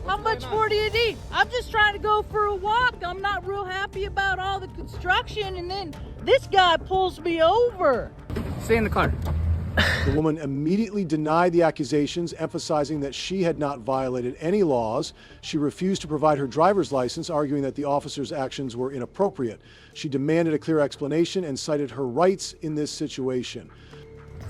How much more do you need? I'm just trying to go for a walk. I'm not real happy about all the construction, and then this guy pulls me over. Stay in the car. The woman immediately denied the accusations, emphasizing that she had not violated any laws. She refused to provide her driver's license, arguing that the officer's actions were inappropriate. She demanded a clear explanation and cited her rights in this situation.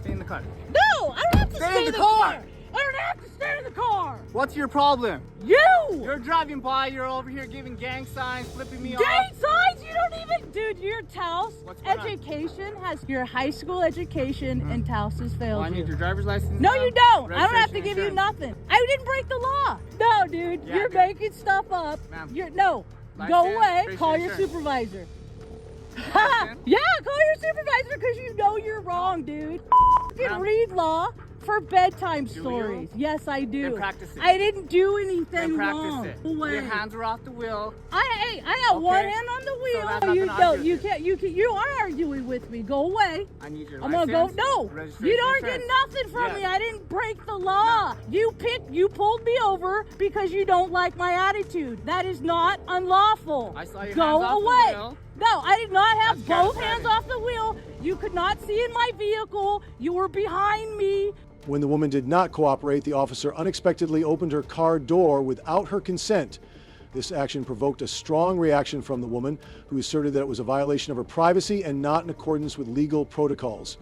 Stay in the car. No, I don't have to stay in the car. I don't have to stay in the car. What's your problem? You! You're driving by, you're over here giving gang signs, flipping me off. Gang signs? You don't even, dude, your Taos education has your high school education and Taos has failed I you. need your driver's license. No, now, you don't. I don't have to registration, give you insurance. nothing. I didn't break the law. No, dude, Yeah, you're dude. making stuff up. Ma'am. No, License, go away. registration, Call your insurance. supervisor. Yeah, call your supervisor because you know you're wrong, dude. You can read law for bedtime stories. Yes, I do. Then practice it. I didn't do Then anything practice wrong. it. Away. Your hands are off the wheel. I got one Okay. hand on the So wheel. that's you nothing to argue you with. can't. You are arguing with me. Go away. I need your I'm gonna go. license. No, registration, you don't get insurance. nothing from Yes. me. I didn't break the law. You pulled me over because you don't like my attitude. That is not unlawful. I saw your go hands off the away. wheel. No, I did not have That's both hands off the wheel. You could not see in my vehicle. You were behind me. When the woman did not cooperate, the officer unexpectedly opened her car door without her consent. This action provoked a strong reaction from the woman, who asserted that it was a violation of her privacy and not in accordance with legal protocols.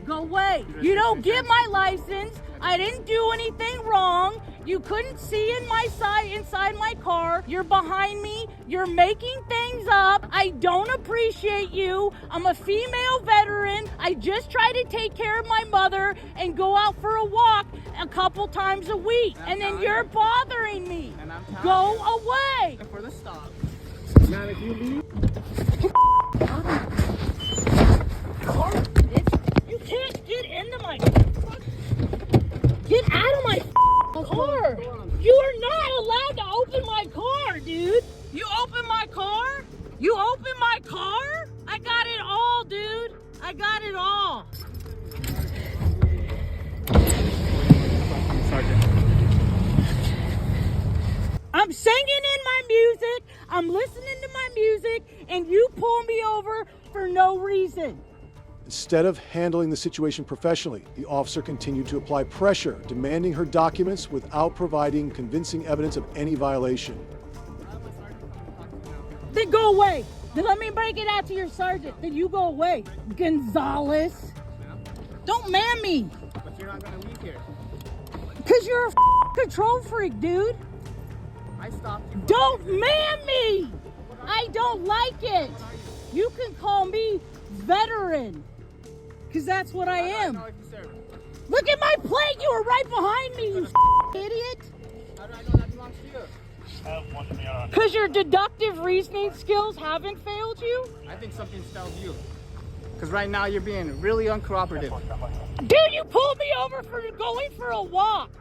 Go away. You don't get my license. I didn't do anything wrong. You couldn't see inside my car. You're behind me. You're making things up. I don't appreciate you. I'm a female veteran. I just try to take care of my mother and go out for a walk a couple times a week. And then you're bothering me. Go away. For the stop. Now if you leave. You can't get into my. Get out of my car. You are not allowed to open my car, dude. You open my car? You open my car? I got it all, dude. I got it all. Sergeant. I'm singing in my music. I'm listening to my music, and you pull me over for no reason. Instead of handling the situation professionally, the officer continued to apply pressure, demanding her documents without providing convincing evidence of any violation. Then go away. Then let me break it out to your sergeant. Then you go away, Gonzalez. Don't man me. But you're not gonna leave here. Because you're a control freak, dude. I stopped you. Don't man me. I don't like it. You can call me veteran. Because that's what I am. Look at my plate. You were right behind me, you idiot. How do I know that belongs to you? Because your deductive reasoning skills haven't failed you? I think something spells you. Because right now you're being really uncooperative. Dude, you pulled me over for going for a walk.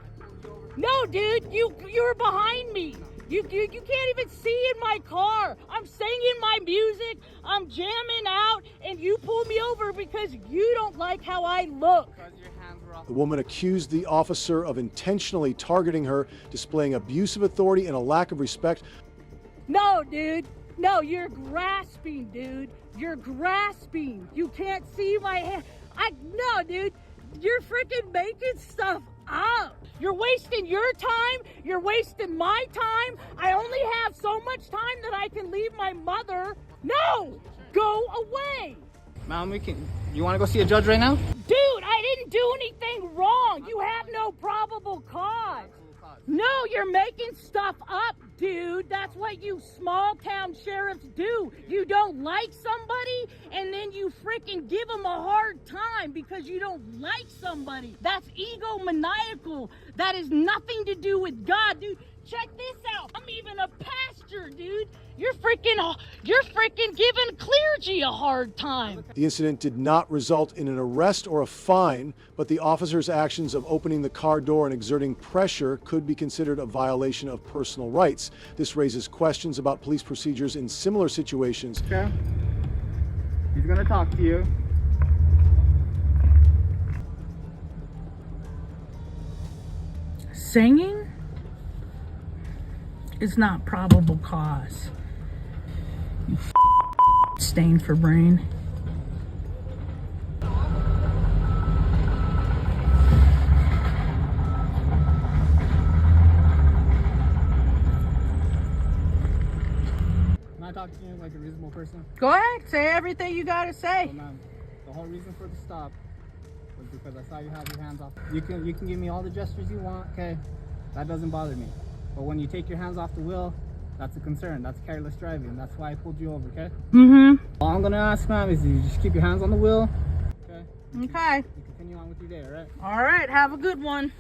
No, dude, you were behind me. You can't even see in my car. I'm singing my music. I'm jamming out, and you pulled me over because you don't like how I look. The woman accused the officer of intentionally targeting her, displaying abuse of authority and a lack of respect. No, dude. No, you're grasping, dude. You're grasping. You can't see my hand. No, dude. You're freaking making stuff up. You're wasting your time. You're wasting my time. I only have so much time that I can leave my mother. No, go away. Mom, you want to go see a judge right now? Dude, I didn't do anything wrong. You have no probable cause. No, you're making stuff up, dude. That's what you small town sheriffs do. You don't like somebody and then you freaking give them a hard time because you don't like somebody. That's egomaniacal. That has nothing to do with God, dude. Check this out. I'm even a pastor, dude. You're freaking giving clergy a hard time. The incident did not result in an arrest or a fine, but the officer's actions of opening the car door and exerting pressure could be considered a violation of personal rights. This raises questions about police procedures in similar situations. Okay. He's gonna talk to you. Singing is not probable cause. You stain for brain. Can I talk to you like a reasonable person? Go ahead, say everything you gotta say. Well, ma'am, the whole reason for the stop was because I saw you have your hands off. You can give me all the gestures you want, okay? That doesn't bother me. But when you take your hands off the wheel, that's a concern. That's careless driving. That's why I pulled you over, okay? Mm-hmm. All I'm gonna ask, ma'am, is you just keep your hands on the wheel, okay? Okay. You continue on with your day, all right? All right, have a good one.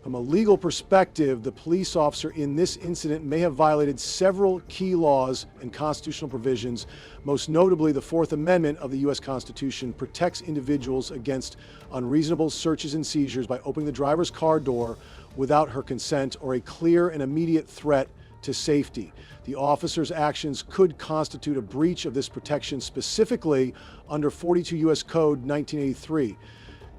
From a legal perspective, the police officer in this incident may have violated several key laws and constitutional provisions. Most notably, the Fourth Amendment of the U.S. Constitution protects individuals against unreasonable searches and seizures by opening the driver's car door without her consent or a clear and immediate threat to safety. The officer's actions could constitute a breach of this protection, specifically under 42 U.S. Code 1983.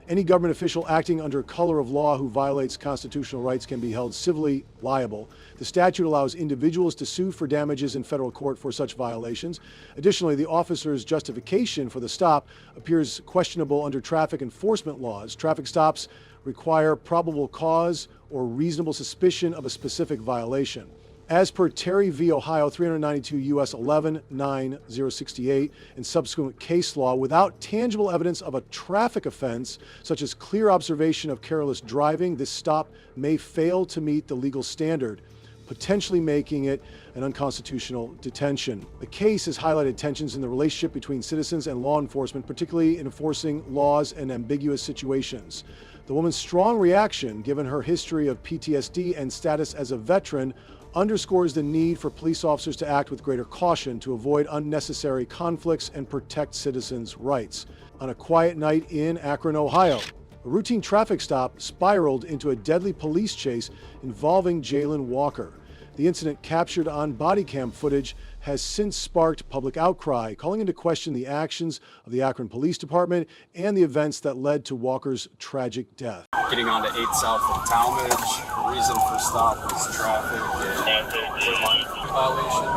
Any government official acting under color of law who violates constitutional rights can be held civilly liable. The statute allows individuals to sue for damages in federal court for such violations. Additionally, the officer's justification for the stop appears questionable under traffic enforcement laws. Traffic stops require probable cause or reasonable suspicion of a specific violation. As per Terry v. Ohio 392 U.S. 11-9068 and subsequent case law, without tangible evidence of a traffic offense, such as clear observation of careless driving, this stop may fail to meet the legal standard, potentially making it an unconstitutional detention. The case has highlighted tensions in the relationship between citizens and law enforcement, particularly in enforcing laws in ambiguous situations. The woman's strong reaction, given her history of PTSD and status as a veteran, underscores the need for police officers to act with greater caution to avoid unnecessary conflicts and protect citizens' rights. On a quiet night in Akron, Ohio, a routine traffic stop spiraled into a deadly police chase involving Jalen Walker. The incident, captured on body cam footage, has since sparked public outcry, calling into question the actions of the Akron Police Department and the events that led to Walker's tragic death. Getting on to 8 South from Talmadge. The reason for stop was traffic and violation.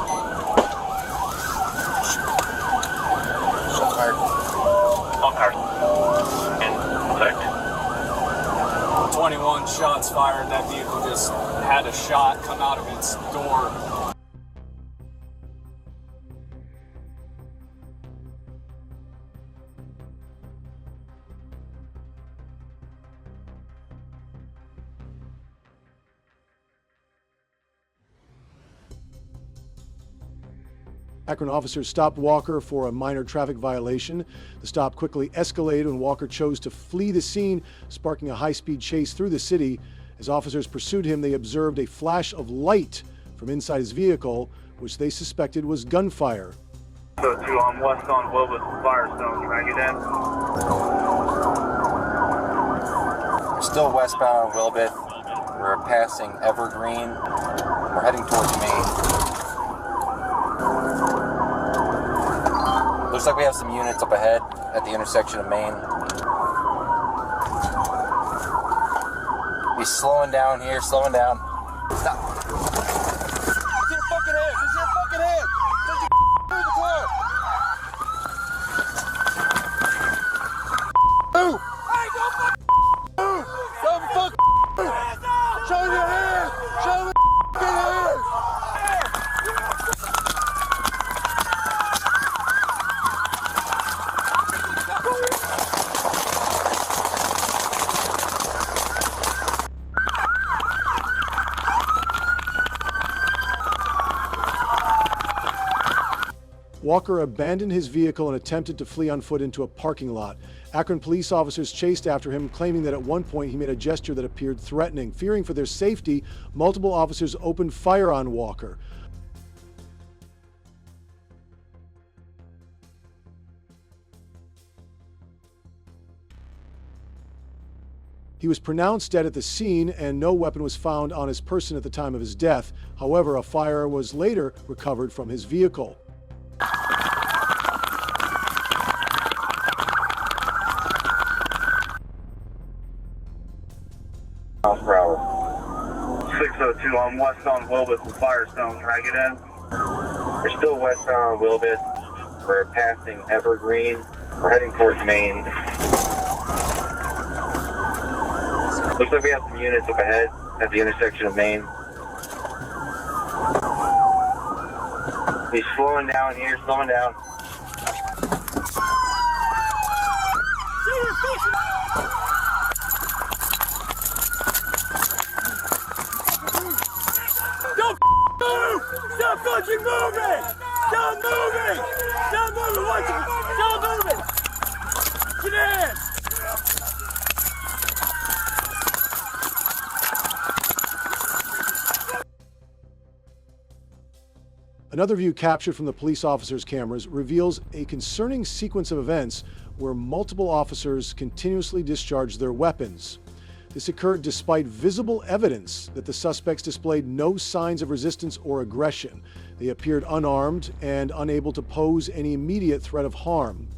All cars. And select. 21 shots fired. That vehicle just had a shot come out of its door. Akron officers stopped Walker for a minor traffic violation. The stop quickly escalated when Walker chose to flee the scene, sparking a high-speed chase through the city. As officers pursued him, they observed a flash of light from inside his vehicle, which they suspected was gunfire. So to west on Wilbur Firestone, can I get in? We're still westbound on Wilbeth. We're passing Evergreen. We're heading towards Maine. Looks like we have some units up ahead at the intersection of Maine. He's slowing down here, slowing down. Stop. It's your fucking head. It's your fucking head. Take your through the car. Move. Hey, don't move. Don't fuck move. Show your hand. Show the fucking hand. Walker abandoned his vehicle and attempted to flee on foot into a parking lot. Akron police officers chased after him, claiming that at one point he made a gesture that appeared threatening. Fearing for their safety, multiple officers opened fire on Walker. He was pronounced dead at the scene, and no weapon was found on his person at the time of his death. However, a firearm was later recovered from his vehicle. Per hour. 602 on west on Wilbeth and Firestone. Can I get in? We're still westbound on Wilbeth. We're passing Evergreen. We're heading towards Maine. Looks like we have some units up ahead at the intersection of Maine. He's slowing down here, slowing down. Don't move! Stop fucking moving! Stop moving! Stop moving! Watch it! Stop moving! Get in! Another view captured from the police officers' cameras reveals a concerning sequence of events where multiple officers continuously discharged their weapons. This occurred despite visible evidence that the suspects displayed no signs of resistance or aggression. They appeared unarmed and unable to pose any immediate threat of harm.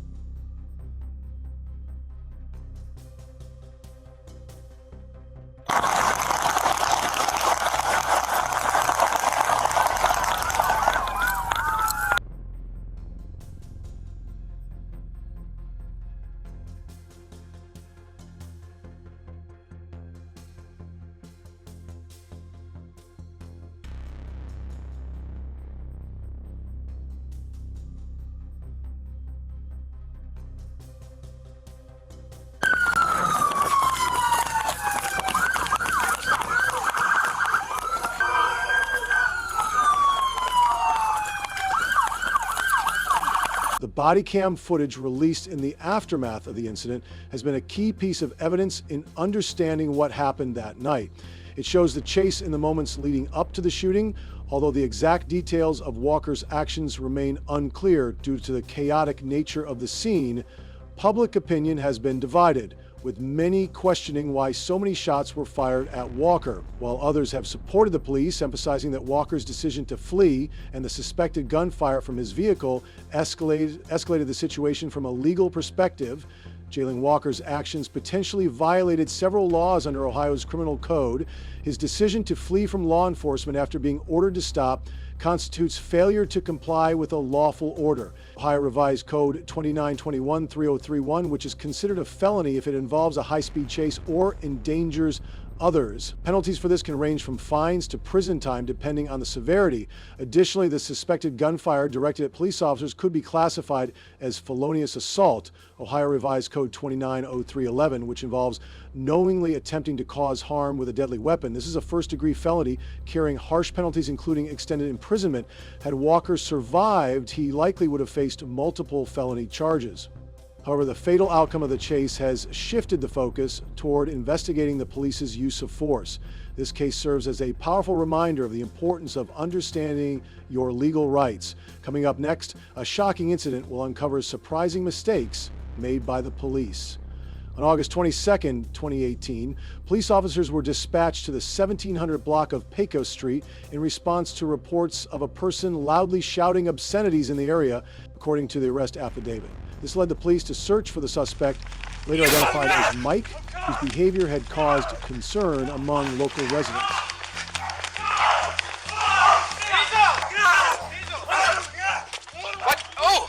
The body cam footage released in the aftermath of the incident has been a key piece of evidence in understanding what happened that night. It shows the chase in the moments leading up to the shooting, although the exact details of Walker's actions remain unclear due to the chaotic nature of the scene. Public opinion has been divided, with many questioning why so many shots were fired at Walker, while others have supported the police, emphasizing that Walker's decision to flee and the suspected gunfire from his vehicle escalated the situation from a legal perspective. Jaylen Walker's actions potentially violated several laws under Ohio's criminal code. His decision to flee from law enforcement after being ordered to stop constitutes failure to comply with a lawful order. Ohio Revised Code 2921-3031, which is considered a felony if it involves a high-speed chase or endangers others. Penalties for this can range from fines to prison time depending on the severity. Additionally, the suspected gunfire directed at police officers could be classified as felonious assault. Ohio Revised Code 290311, which involves knowingly attempting to cause harm with a deadly weapon. This is a first-degree felony carrying harsh penalties including extended imprisonment. Had Walker survived, he likely would have faced multiple felony charges. However, the fatal outcome of the chase has shifted the focus toward investigating the police's use of force. This case serves as a powerful reminder of the importance of understanding your legal rights. Coming up next, a shocking incident will uncover surprising mistakes made by the police. On August 22, 2018, police officers were dispatched to the 1700 block of Pecos Street in response to reports of a person loudly shouting obscenities in the area, according to the arrest affidavit. This led the police to search for the suspect, later identified as Mike, whose behavior had caused concern among local residents. What? Oh!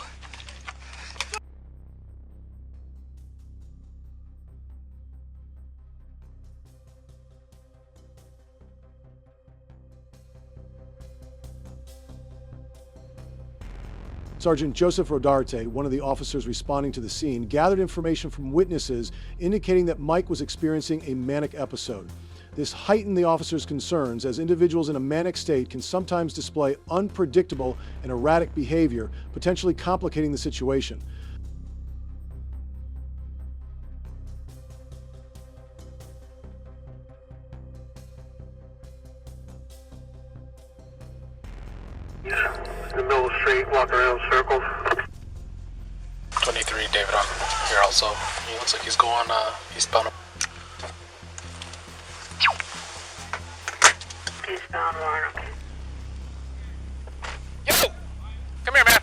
Sergeant Joseph Rodarte, one of the officers responding to the scene, gathered information from witnesses indicating that Mike was experiencing a manic episode. This heightened the officers' concerns, as individuals in a manic state can sometimes display unpredictable and erratic behavior, potentially complicating the situation. in the middle of the street, walking around in circles. 23, David, I'm here also. He looks like he's going eastbound. Eastbound one, okay. Yo! Come here, man.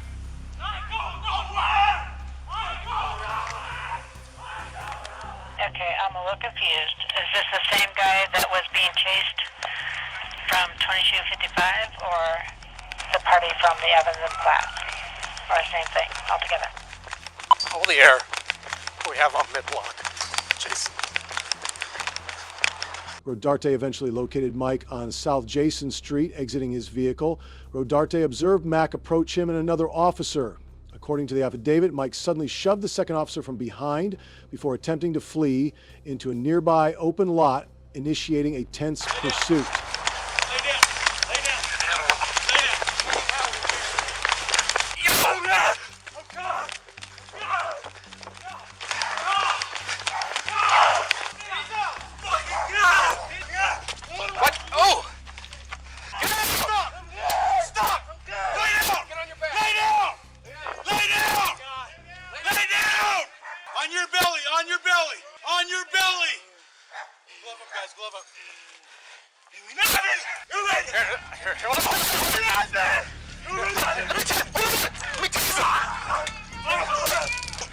Okay, I'm a little confused. Is this the same guy that was being chased from 2255 or the party from the Evans and Platt? Or the same thing altogether? Hold the air. We have on mid-block. Jason. Rodarte eventually located Mike on South Jason Street, exiting his vehicle. Rodarte observed Mac approach him and another officer. According to the affidavit, Mike suddenly shoved the second officer from behind before attempting to flee into a nearby open lot, initiating a tense pursuit.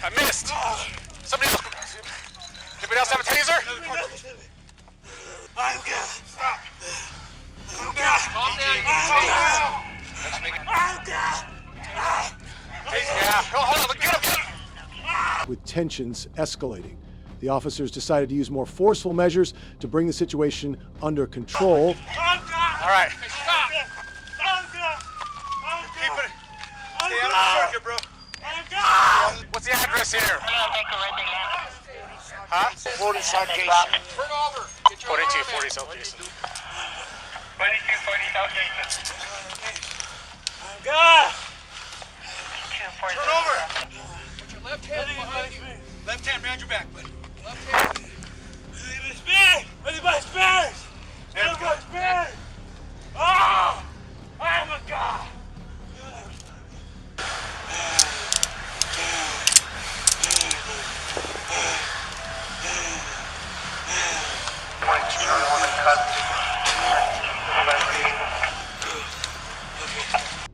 I missed. Somebody else. Anybody else have a taser? I'm good. Stop. I'm good. Calm down. I'm good. Yeah. Hold on. Get him. With tensions escalating, the officers decided to use more forceful measures to bring the situation under control. All right. Stop. Keep it. Stay out of the circuit, bro. What's the address here? Huh? 40 South Jason. Bring over. 4240 South Jason. 2240 South Jason. God. Turn over. Put your left hand behind you. Left hand behind your back, buddy. Left hand. Anybody's spares! Anybody's spares! Oh! Oh my God!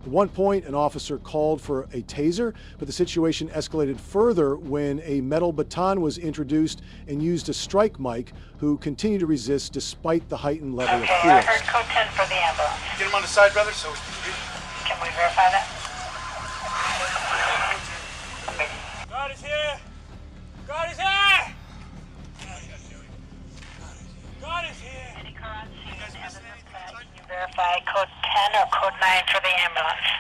At one point, an officer called for a taser, but the situation escalated further when a metal baton was introduced and used to strike Mike, who continued to resist despite the heightened level of Okay, I force. heard code 10 for the ambulance. Get him on the side, brother, so... Can we verify that? God is here! God is here! God is here! Any car on scene, Evans and Platt, can you verify code 10 or code 9 for the ambulance?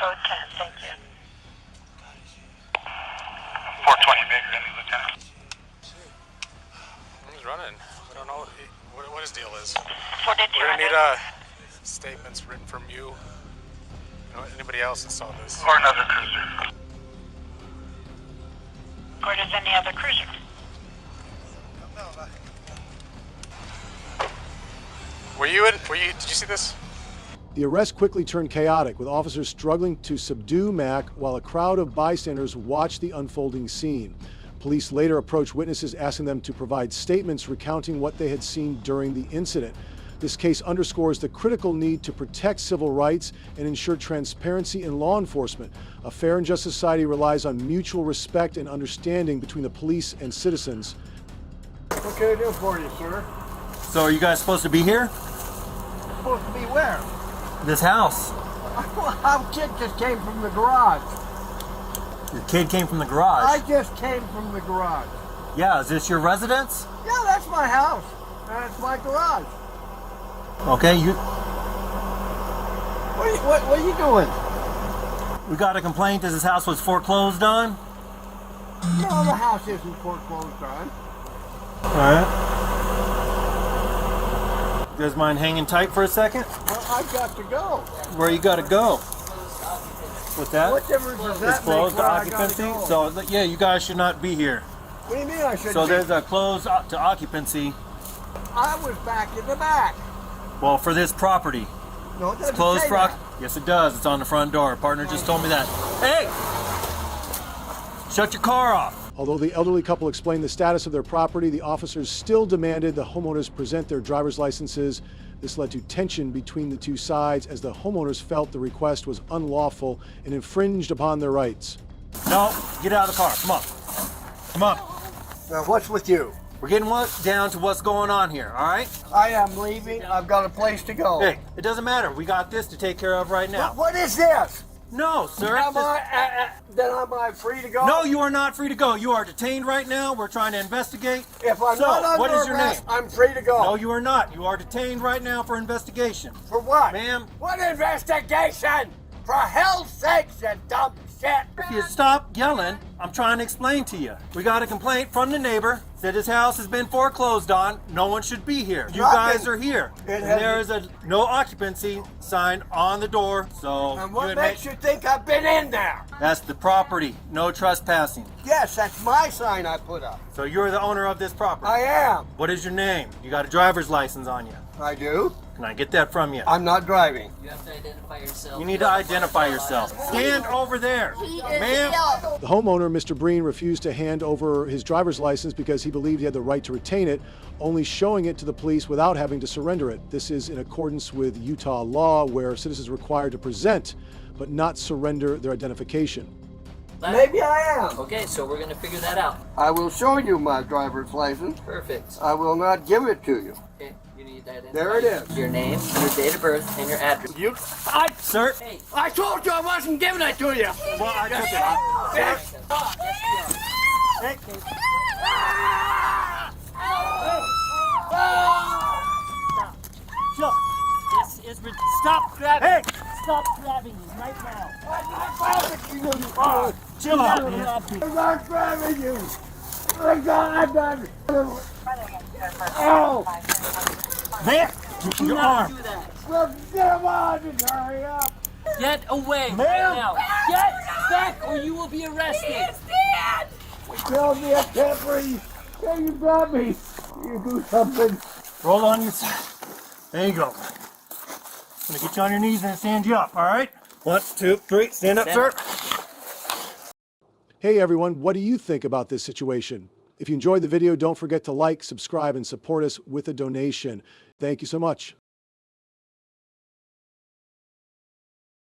Code 10, thank you. 420 Baker, any lieutenant? He's running. We don't know what his deal is. We're gonna need statements written from you. Anybody else that saw this? Or another cruiser. Or does any other cruiser? Did you see this? The arrest quickly turned chaotic, with officers struggling to subdue Mac while a crowd of bystanders watched the unfolding scene. Police later approached witnesses, asking them to provide statements recounting what they had seen during the incident. This case underscores the critical need to protect civil rights and ensure transparency in law enforcement. A fair and just society relies on mutual respect and understanding between the police and citizens. What can I do for you, sir? So are you guys supposed to be here? Supposed to be where? This house. Our kid just came from the garage. Your kid came from the garage? I just came from the garage. Yeah, is this your residence? Yeah, that's my house. That's my garage. Okay, you... What are you doing? We got a complaint that this house was foreclosed on? No, the house isn't foreclosed on. Alright. You guys mind hanging tight for a second? Well, I've got to go. Where you gotta go? With that? What difference does that It's closed make to where I gotta occupancy? go? So, yeah, you guys should not be here. What do you mean I shouldn't So be? there's a closed to occupancy. I was back in the back. Well, for this property. No, it It's doesn't closed say for that. Yes, it does. It's on the front door. Partner just told me that. Hey! Shut your car off. Although the elderly couple explained the status of their property, the officers still demanded the homeowners present their driver's licenses. This led to tension between the two sides as the homeowners felt the request was unlawful and infringed upon their rights. No, get out of the car. Come on. Come on. Now, what's with you? We're getting down to what's going on here, all right? I am leaving. I've got a place to go. Hey, it doesn't matter. We got this to take care of right now. What is this? No, sir. Am I free to go? No, you are not free to go. You are detained right now. We're trying to investigate. If I'm not under what is your arrest, name? I'm free to go. No, you are not. You are detained right now for investigation. For what? Ma'am. What investigation? For hell's sakes, you dumb shit. If you stop yelling, I'm trying to explain to you. We got a complaint from the neighbor that his house has been foreclosed on. No one should be here. You guys are here. And there is a no occupancy sign on the door, so... And what makes you think I've been in there? That's the property. No trespassing. Yes, that's my sign I put up. So you're the owner of this property? I am. What is your name? You got a driver's license on you? I do. Can I get that from you? I'm not driving. You have to identify yourself. You need to identify yourself. Stand over there. Ma'am. The homeowner, Mr. Breen, refused to hand over his driver's license because he believed he had the right to retain it, only showing it to the police without having to surrender it. This is in accordance with Utah law, where citizens are required to present but not surrender their identification. Maybe I am. Okay, so we're gonna figure that out. I will show you my driver's license. Perfect. I will not give it to you. Okay, you need to identify There it is. your name, your date of birth, and your address. Sir? Hey. I told you I wasn't giving it to you. Well, I took it. Stop grabbing. Hey! Stop grabbing me right now. I'm not grabbing you. Chill out, man. I'm not grabbing you. I'm not. Ow! There! Your arm. Look, come on and hurry up. Get away right now. Get back or you will be arrested. Tell me I can't breathe. Can you grab me? You do something. Roll on your side. There you go. I'm gonna get you on your knees and stand you up, all right? 1, 2, 3, stand up, sir. Hey everyone, what do you think about this situation? If you enjoyed the video, don't forget to like, subscribe, and support us with a donation. Thank you so much.